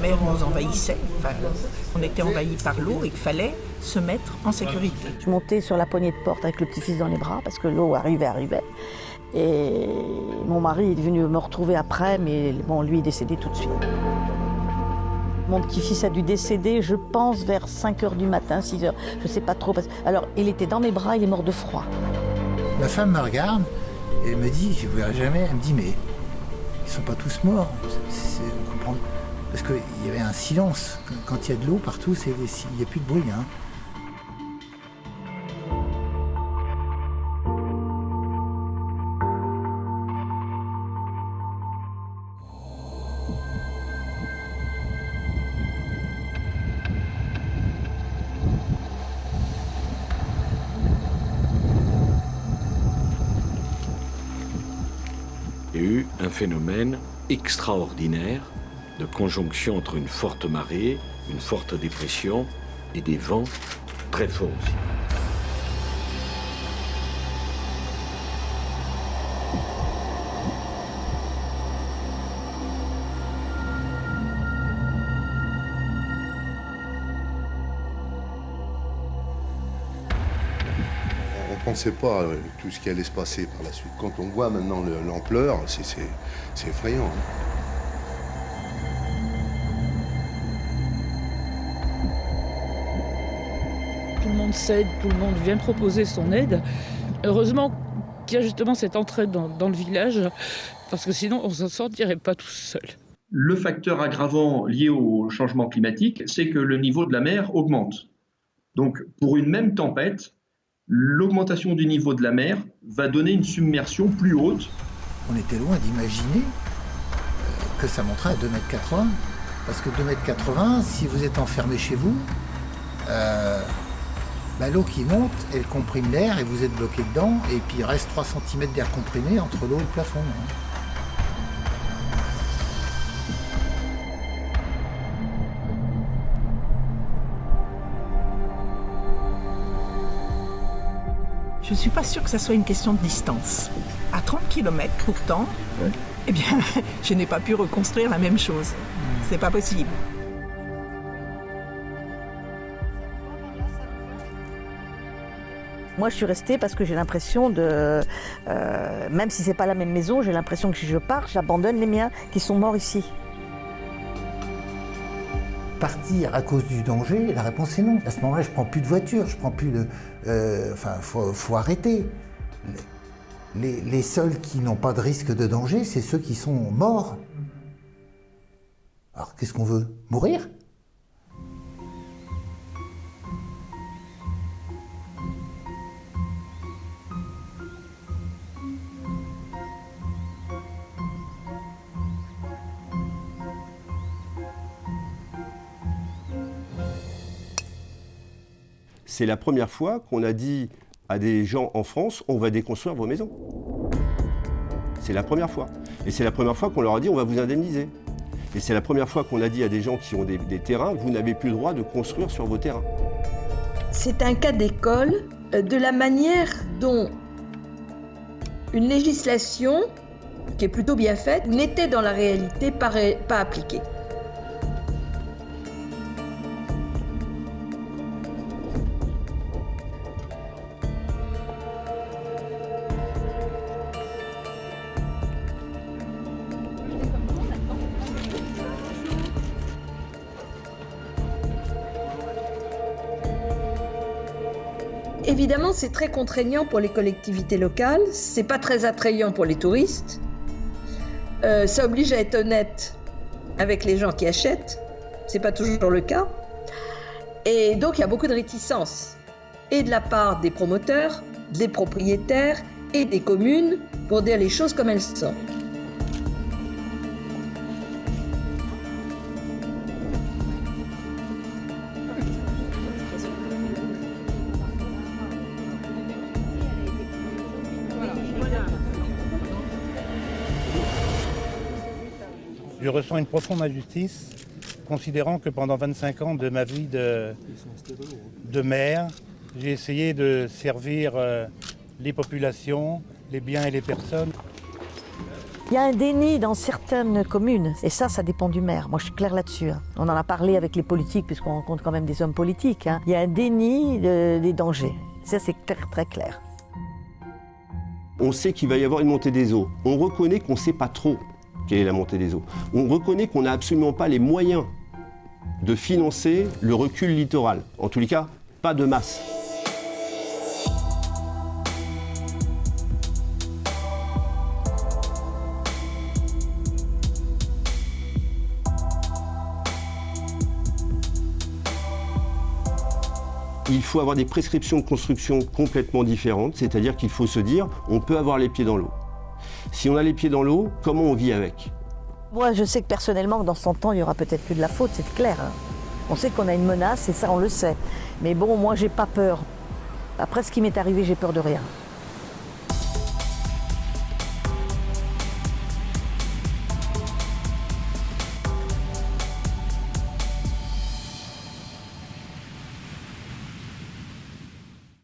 mer nous envahissait, enfin, on était envahis par l'eau et qu'il fallait se mettre en sécurité. Je montais sur la poignée de porte avec le petit-fils dans les bras parce que l'eau arrivait. Et mon mari est venu me retrouver après, mais bon, lui est décédé tout de suite. Mon petit-fils a dû décéder, je pense, vers 5h du matin, 6h, je ne sais pas trop. Alors, il était dans mes bras, il est mort de froid. Ma femme me regarde et elle me dit, je ne verrai jamais, elle me dit, mais ils ne sont pas tous morts. On comprend. Parce qu'il y avait un silence. Quand il y a de l'eau partout, il n'y a plus de bruit. Hein. Il y a eu un phénomène extraordinaire de conjonction entre une forte marée, une forte dépression et des vents très forts aussi. On ne pensait pas tout ce qui allait se passer par la suite. Quand on voit maintenant l'ampleur, c'est effrayant. Tout le monde s'aide, tout le monde vient proposer son aide. Heureusement qu'il y a justement cette entraide dans le village, parce que sinon on ne s'en sortirait pas tout seul. Le facteur aggravant lié au changement climatique, c'est que le niveau de la mer augmente. Donc pour une même tempête, l'augmentation du niveau de la mer va donner une submersion plus haute. On était loin d'imaginer que ça monterait à 2,80 m. Parce que 2,80 m, si vous êtes enfermé chez vous, l'eau qui monte, elle comprime l'air et vous êtes bloqué dedans. Et puis il reste 3 cm d'air comprimé entre l'eau et le plafond. Je ne suis pas sûre que ça soit une question de distance. À 30 km pourtant, eh bien, je n'ai pas pu reconstruire la même chose. C'est pas possible. Moi, je suis restée parce que j'ai l'impression de... même si c'est pas la même maison, j'ai l'impression que si je pars, j'abandonne les miens qui sont morts ici. Partir à cause du danger, la réponse est non. À ce moment-là, je prends plus de voiture, je prends plus de... faut arrêter. Les seuls qui n'ont pas de risque de danger, c'est ceux qui sont morts. Alors, qu'est-ce qu'on veut? Mourir? C'est la première fois qu'on a dit à des gens en France, on va déconstruire vos maisons. C'est la première fois. Et c'est la première fois qu'on leur a dit, on va vous indemniser. Et c'est la première fois qu'on a dit à des gens qui ont des terrains, vous n'avez plus le droit de construire sur vos terrains. C'est un cas d'école de la manière dont une législation, qui est plutôt bien faite, n'était dans la réalité pas appliquée. Évidemment, c'est très contraignant pour les collectivités locales, c'est pas très attrayant pour les touristes. Ça oblige à être honnête avec les gens qui achètent, c'est pas toujours le cas. Et donc, il y a beaucoup de réticence, et de la part des promoteurs, des propriétaires et des communes pour dire les choses comme elles sont. Je ressens une profonde injustice, considérant que pendant 25 ans de ma vie de maire, j'ai essayé de servir les populations, les biens et les personnes. Il y a un déni dans certaines communes, et ça dépend du maire. Moi, je suis claire là-dessus. On en a parlé avec les politiques, puisqu'on rencontre quand même des hommes politiques. Il y a un déni des dangers. Ça, c'est très clair. On sait qu'il va y avoir une montée des eaux. On reconnaît qu'on ne sait pas trop quelle est la montée des eaux. On reconnaît qu'on n'a absolument pas les moyens de financer le recul littoral. En tous les cas, pas de masse. Il faut avoir des prescriptions de construction complètement différentes, c'est-à-dire qu'il faut se dire, on peut avoir les pieds dans l'eau. Si on a les pieds dans l'eau, comment on vit avec ? Moi, je sais que personnellement, dans 100 ans, il y aura peut-être plus de la faute, c'est clair. On sait qu'on a une menace et ça, on le sait. Mais bon, moi, j'ai pas peur. Après ce qui m'est arrivé, j'ai peur de rien.